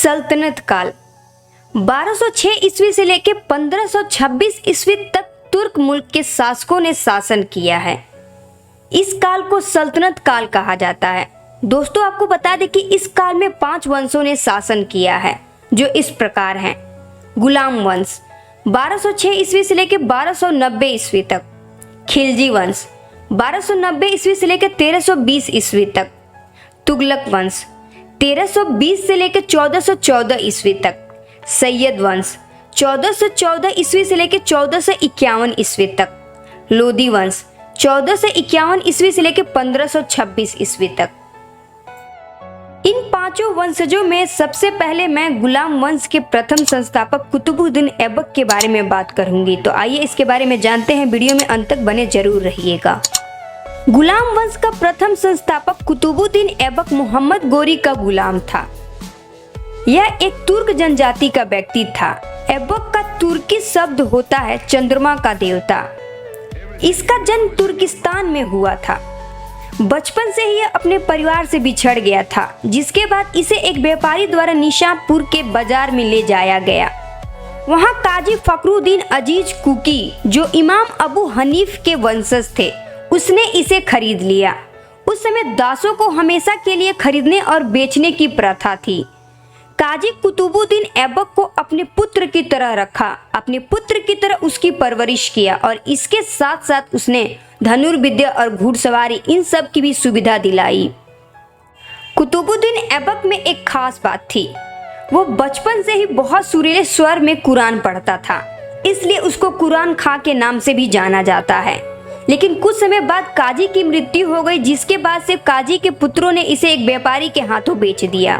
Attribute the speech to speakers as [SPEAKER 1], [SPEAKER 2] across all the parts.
[SPEAKER 1] सल्तनत काल 1206 ईस्वी से लेकर 1526 ईस्वी तक तुर्क मुल्क के शासकों ने शासन किया है। इस काल को सल्तनत काल कहा जाता है। दोस्तों, आपको बता दें कि इस काल में 5 वंशों ने शासन किया है, जो इस प्रकार हैं। गुलाम वंश 1206 ईस्वी से लेकर 1290 ईस्वी तक, खिलजी वंश 1290 ईस्वी से लेकर 1320 ईस्वी तक, तुगलक वंश 1320 से लेकर 1414 ईस्वी तक, सैयद वंश 1414 ईस्वी से लेकर 1451 ईस्वी तक, लोदी वंश 1451 ईस्वी से लेकर 1526 ईस्वी तक। इन 5 वंशजों में सबसे पहले मैं गुलाम वंश के प्रथम संस्थापक कुतुबुद्दीन ऐबक के बारे में बात करूंगी। तो आइए इसके बारे में जानते हैं, वीडियो में अंत तक बने जरूर रहिएगा। गुलाम वंश का प्रथम संस्थापक कुतुबुद्दीन ऐबक मोहम्मद गोरी का गुलाम था। यह एक तुर्क जनजाति का व्यक्ति था। ऐबक का तुर्की शब्द होता है चंद्रमा का देवता। इसका जन्म तुर्किस्तान में हुआ था। बचपन से ही यह अपने परिवार से बिछड़ गया था, जिसके बाद इसे एक व्यापारी द्वारा निशापुर के बाजार में ले जाया गया। वहां काजी फखरुद्दीन अजीज कुकी, जो इमाम अबू हनीफ के वंशज थे, उसने इसे खरीद लिया। उस समय दासों को हमेशा के लिए खरीदने और बेचने की प्रथा थी। काजी कुतुबुद्दीन ऐबक को अपने पुत्र की तरह रखा, अपने पुत्र की तरह उसकी परवरिश किया और इसके साथ साथ उसने धनुर्विद्या और घुड़सवारी इन सब की भी सुविधा दिलाई। कुतुबुद्दीन ऐबक में एक खास बात थी, वो बचपन से ही बहुत सुरीले स्वर में कुरान पढ़ता था, इसलिए उसको कुरान खां के नाम से भी जाना जाता है। लेकिन कुछ समय बाद काजी की मृत्यु हो गई, जिसके बाद से काजी के पुत्रों ने इसे एक व्यापारी के हाथों बेच दिया।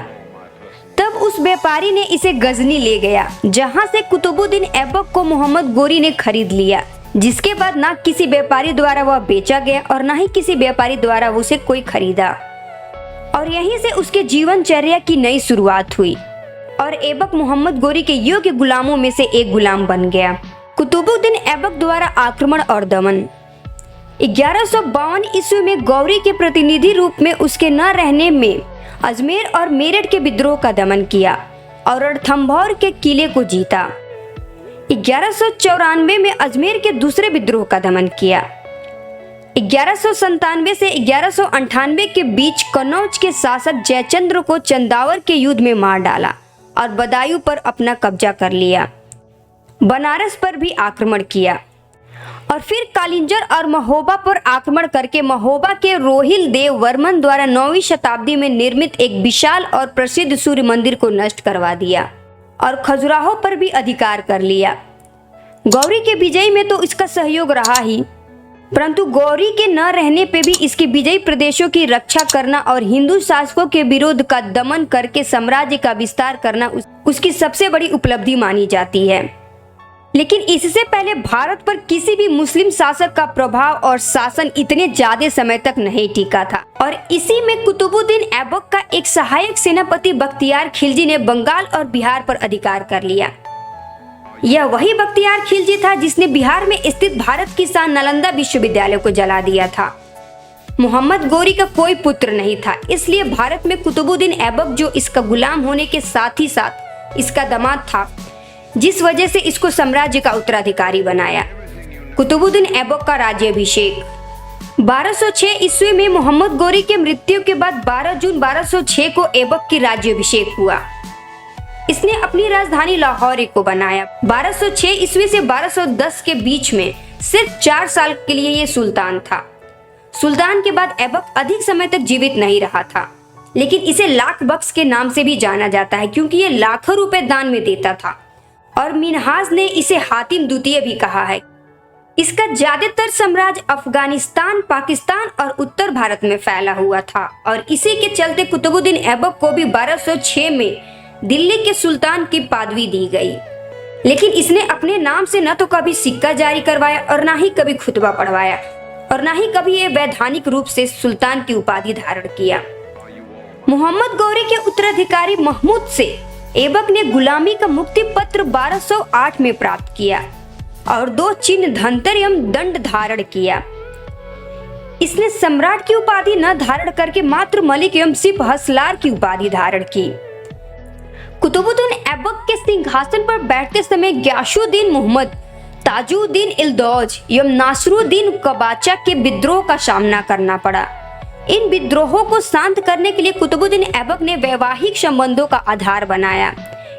[SPEAKER 1] तब उस व्यापारी ने इसे गजनी ले गया, जहां से कुतुबुद्दीन ऐबक को मोहम्मद गोरी ने खरीद लिया, जिसके बाद ना किसी व्यापारी द्वारा वह बेचा गया और ना ही किसी व्यापारी द्वारा उसे कोई खरीदा। और यहीं से उसके जीवनचर्या की नई शुरुआत हुई और ऐबक मोहम्मद गोरी के योग्य गुलामों में से एक गुलाम बन गया। कुतुबुद्दीन ऐबक द्वारा आक्रमण और दमन 1152 ईस्वी में गौरी के प्रतिनिधि रूप में उसके न रहने में अजमेर और मेरठ के विद्रोह का दमन किया और रणथंभौर के किले को जीता। 1194 में अजमेर के दूसरे विद्रोह का दमन किया। 1197 से 1198 के बीच कन्नौज के शासक जयचंद्र को चंदावर के युद्ध में मार डाला और बदायूं पर अपना कब्जा कर लिया। बनारस पर भी आक्रमण किया और फिर कालिंजर और महोबा पर आक्रमण करके महोबा के रोहिल देव वर्मन द्वारा 9वीं शताब्दी में निर्मित एक विशाल और प्रसिद्ध सूर्य मंदिर को नष्ट करवा दिया और खजुराहो पर भी अधिकार कर लिया। गौरी के विजय में तो इसका सहयोग रहा ही, परंतु गौरी के न रहने पे भी इसके विजयी प्रदेशों की रक्षा करना और हिंदू शासकों के विरोध का दमन करके साम्राज्य का विस्तार करना उसकी सबसे बड़ी उपलब्धि मानी जाती है। लेकिन इससे पहले भारत पर किसी भी मुस्लिम शासक का प्रभाव और शासन इतने ज्यादा समय तक नहीं टिका था और इसी में कुतुबुद्दीन ऐबक का एक सहायक सेनापति बख्तियार खिलजी ने बंगाल और बिहार पर अधिकार कर लिया। यह वही बख्तियार खिलजी था जिसने बिहार में स्थित भारत की शान नालंदा विश्वविद्यालय को जला दिया था। मोहम्मद गोरी का कोई पुत्र नहीं था, इसलिए भारत में कुतुबुद्दीन ऐबक, जो इसका गुलाम होने के साथ ही साथ इसका दामाद था, जिस वजह से इसको साम्राज्य का उत्तराधिकारी बनाया। कुतुबुद्दीन ऐबक का राज्याभिषेक 1206 ईस्वी में मोहम्मद गोरी के मृत्यु के बाद 12 जून 1206 को ऐबक की राज्याभिषेक हुआ। इसने अपनी राजधानी लाहौर को बनाया। 1206 ईस्वी से 1210 के बीच में सिर्फ 4 साल के लिए ये सुल्तान था। सुल्तान के बाद ऐबक अधिक समय तक जीवित नहीं रहा था, लेकिन इसे लाख बख्श के नाम से भी जाना जाता है, क्योंकि ये लाखों रुपए दान में देता था और मिनहाज ने इसे हातिम द्वितीय भी कहा है। इसका ज्यादातर साम्राज्य अफगानिस्तान, पाकिस्तान और उत्तर भारत में फैला हुआ था और इसी के चलते कुतुबुद्दीन ऐबक को भी 1206 में दिल्ली के सुल्तान की पदवी दी गई। लेकिन इसने अपने नाम से न तो कभी सिक्का जारी करवाया और न ही कभी खुतबा पढ़वाया और न ही कभी ये वैधानिक रूप से सुल्तान की उपाधि धारण किया। मोहम्मद गौरी के उत्तराधिकारी महमूद से ऐबक ने गुलामी का मुक्ति पत्र 1208 में प्राप्त किया और 2 चिन्ह धंतर एवं दंड धारण किया। इसने सम्राट की उपाधि न धारण करके मात्र मलिक एवं सिर्फ हसलार की उपाधि धारण की। कुतुबुद्दीन ऐबक के सिंहासन पर बैठते समय गियासुद्दीन मोहम्मद, ताजुद्दीन इल्दौज एवं नासरुद्दीन कबाचा के विद्रोह का सामना करना पड़ा। इन विद्रोहों को शांत करने के लिए कुतुबुद्दीन ऐबक ने वैवाहिक संबंधों का आधार बनाया।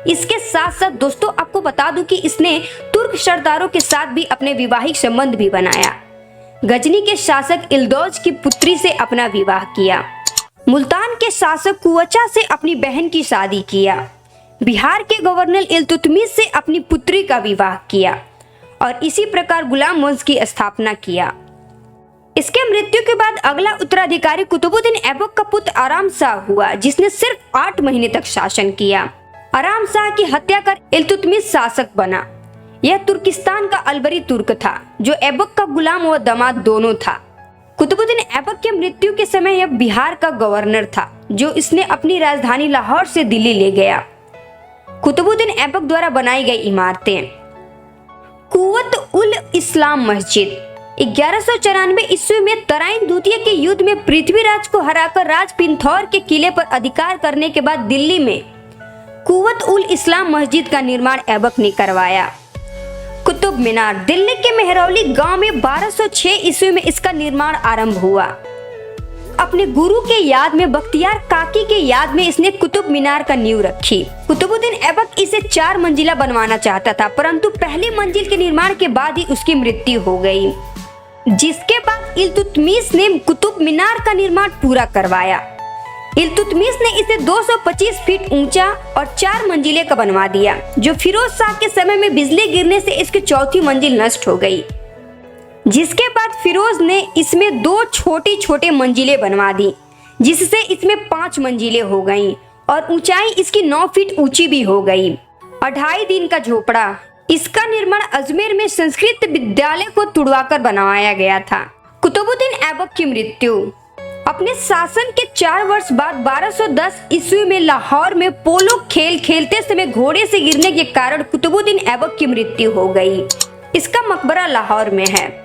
[SPEAKER 1] इसके साथ साथ दोस्तों आपको बता दूं कि इसने तुर्क सरदारों के साथ भी अपने विवाहिक संबंध भी बनाया। गजनी के शासक इल्दौज की पुत्री से अपना विवाह किया। मुल्तान के शासक कुवचा से अपनी बहन की शादी किया। बिहार के गवर्नर इल्तुतमिश से अपनी पुत्री का विवाह किया और इसी प्रकार गुलाम वंश की स्थापना किया। इसके मृत्यु के बाद अगला उत्तराधिकारी कुतुबुद्दीन ऐबक का पुत्र आराम शाह हुआ, जिसने सिर्फ 8 महीने तक शासन किया। आराम शाह की हत्या कर इल्तुतमिश शासक बना। यह तुर्किस्तान का अलबरी तुर्क था जो ऐबक का गुलाम व दामाद दोनों था। कुतुबुद्दीन ऐबक के मृत्यु के समय यह बिहार का गवर्नर था जो इसने अपनी राजधानी लाहौर से दिल्ली ले गया। कुतुबुद्दीन ऐबक द्वारा बनाई गई इमारतें। कुव्वत उल इस्लाम मस्जिद 1194 ईस्वी में तराइन द्वितीय के युद्ध में पृथ्वीराज को हराकर राज पिथौर के किले पर अधिकार करने के बाद दिल्ली में कुव्वत उल इस्लाम मस्जिद का निर्माण ऐबक ने करवाया। कुतुब मीनार दिल्ली के मेहरौली गांव में 1206 ईस्वी में इसका निर्माण आरंभ हुआ। अपने गुरु के याद में बख्तियार काकी के याद में इसने कुतुब मीनार का नींव रखी। कुतुबुद्दीन ऐबक इसे 4 मंजिला बनवाना चाहता था, परंतु पहली मंजिल के निर्माण के बाद ही उसकी मृत्यु हो गई, जिसके बाद इल्तुतमिश ने कुतुब मीनार का निर्माण पूरा करवाया। इल्तुतमिश ने इसे 225 फीट ऊंचा और 4 मंजिले का बनवा दिया, जो फिरोज शाह के समय में बिजली गिरने से इसकी चौथी मंजिल नष्ट हो गई। जिसके बाद फिरोज ने इसमें 2 छोटी छोटे मंजिलें बनवा दी, जिससे इसमें 5 मंजिलें हो गईं और ऊंचाई इसकी 9 फीट ऊंची भी हो गई। 2.5 दिन का झोपड़ा, इसका निर्माण अजमेर में संस्कृत विद्यालय को तुड़वाकर बनवाया गया था। कुतुबुद्दीन ऐबक की मृत्यु। अपने शासन के 4 वर्ष बाद 1210 ईस्वी में लाहौर में पोलो खेल खेलते समय घोड़े से गिरने के कारण कुतुबुद्दीन ऐबक की मृत्यु हो गई। इसका मकबरा लाहौर में है।